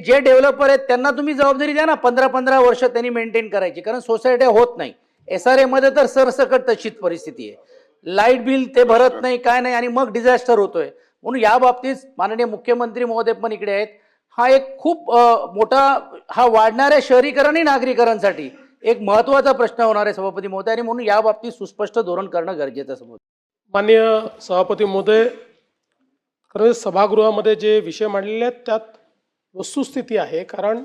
जे डेव्हलपर आहेत त्यांना तुम्ही जबाबदारी द्या ना, 15-15 वर्ष त्यांनी मेंटेन करायची, कारण सोसायट्या होत नाही. SRA मध्ये तर सरसकट तशीच परिस्थिती आहे. लाईट बिल ते भरत नाही, काय नाही, आणि मग डिझास्टर होतोय. म्हणून या बाबतीत माननीय मुख्यमंत्री महोदय पण इकडे आहेत. हा एक खूप मोठा, हा वाढणाऱ्या शहरीकरण आणि नागरीकरांसाठी एक महत्वाचा प्रश्न होणार आहे सभापती महोदय, आणि म्हणून या बाबतीत सुस्पष्ट धोरण करणं गरजेचं आहे. माननीय सभापती महोदय, खरं सभागृहामध्ये जे विषय मांडलेले आहेत त्यात वस्तुस्थिती आहे. कारण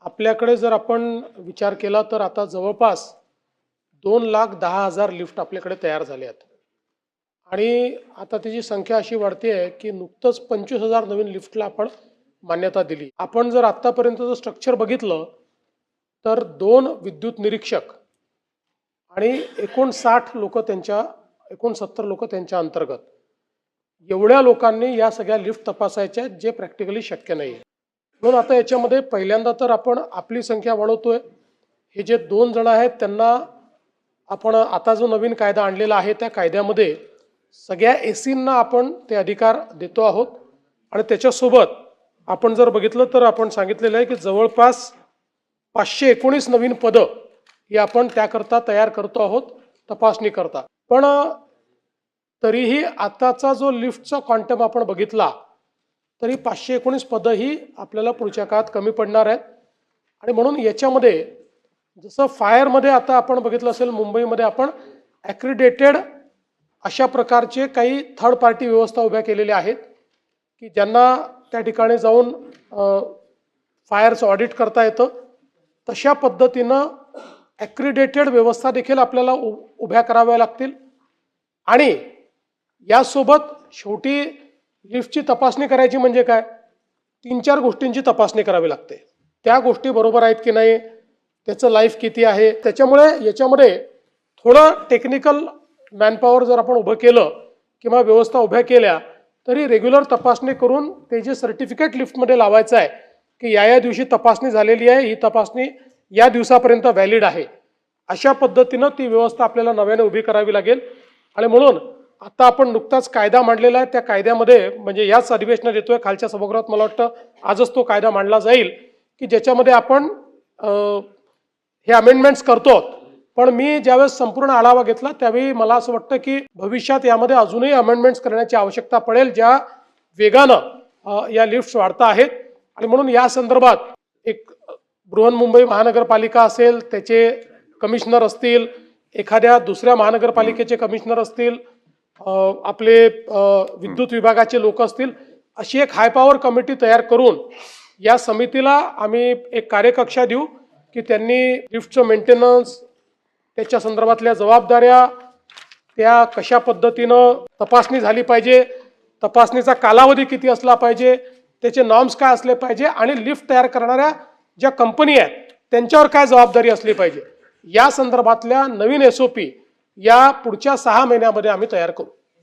आपल्याकडे जर आपण विचार केला तर आता जवळपास 2,10,000 लिफ्ट आपल्याकडे तयार झाले आहेत, आणि आता त्याची संख्या अशी वाढते आहे की नुकतंच 25,000 नवीन लिफ्टला आपण मान्यता दिली. आपण जर आत्तापर्यंतचं स्ट्रक्चर बघितलं तर 2 विद्युत निरीक्षक आणि 69 लोक त्यांच्या अंतर्गत, एवढ्या लोकांनी या सगळ्या लिफ्ट तपासायच्या, जे प्रॅक्टिकली शक्य नाही आहे. म्हणून आता याच्यामध्ये पहिल्यांदा तर आपण आपली संख्या वाढवतोय. हे जे 2 जण आहेत त्यांना आपण आता जो नवीन कायदा आणलेला आहे त्या कायद्यामध्ये सगळ्या एसींना आपण ते अधिकार देतो आहोत. आणि त्याच्यासोबत आपण जर बघितलं तर आपण सांगितलेलं आहे की जवळपास 519 नवीन पदं ही आपण त्याकरता तयार करतो आहोत तपासणी करता. पण तरीही आताचा जो लिफ्टचा क्वांटम आपण बघितला तरी 519 पदं ही आपल्याला पुढच्या काळात कमी पडणार आहेत. आणि म्हणून याच्यामध्ये जसं फायरमध्ये आता आपण बघितलं असेल, मुंबईमध्ये आपण ॲक्रिडेटेड अशा प्रकारचे काही थर्ड पार्टी व्यवस्था उभ्या केलेल्या आहेत की ज्यांना त्या ठिकाणी जाऊन फायरचं ऑडिट करता येतं. तशा पद्धतीनं ॲक्रिडेटेड व्यवस्था देखील आपल्याला उभ्या कराव्या लागतील. आणि यासोबत शेवटी लिफ्टची तपासणी करायची म्हणजे काय, 3-4 गोष्टींची तपासणी करावी लागते. त्या गोष्टी बरोबर आहेत की नाही, त्याचं लाईफ किती आहे. त्याच्यामुळे याच्यामध्ये थोडं टेक्निकल मॅनपॉवर जर आपण उभं केलं किंवा व्यवस्था उभ्या केल्या तरी रेग्युलर तपासणी करून ते जे सर्टिफिकेट लिफ्टमध्ये लावायचं आहे की या दिवशी तपासणी झालेली आहे, ही तपासणी या दिवसापर्यंत व्हॅलिड आहे, अशा पद्धतीनं ती व्यवस्था आपल्याला नव्याने उभी करावी लागेल. आणि म्हणून आता आपण नुकताच कायदा मांडलेला आहे. त्या कायद्यामध्ये म्हणजे याच अधिवेशनात येतोय, खालच्या सभागृहात मला वाटतं आजच तो कायदा मांडला जाईल की ज्याच्यामध्ये आपण हे अमेंडमेंट्स करतो. पण मी ज्यावेळेस संपूर्ण आढावा घेतला त्यावेळी मला असं वाटतं की भविष्यात यामध्ये अजूनही अमेंडमेंट्स करण्याची आवश्यकता पडेल, ज्या वेगानं या लिफ्ट्स वाढता आहेत. आणि म्हणून या संदर्भात एक बृहन्मुंबई महानगरपालिका असेल, त्याचे कमिशनर असतील, एखाद्या दुसऱ्या महानगरपालिकेचे कमिशनर असतील, आपले विद्युत विभागाचे लोक असतील, अशी एक हाय पॉवर कमिटी तयार करून या समितीला आम्ही एक कार्यकक्षा देऊ की त्यांनी लिफ्टचं मेंटेनन्स, त्याच्या संदर्भातल्या जबाबदाऱ्या, त्या कशा पद्धतीनं तपासणी झाली पाहिजे, तपासणीचा कालावधी किती असला पाहिजे, त्याचे नॉर्म्स काय असले पाहिजे, आणि लिफ्ट तयार करणाऱ्या ज्या कंपनी आहेत त्यांच्यावर काय जबाबदारी असली पाहिजे, या संदर्भातल्या नवीन SOP या पुढच्या 6 महिन्यामध्ये आम्ही तयार करू.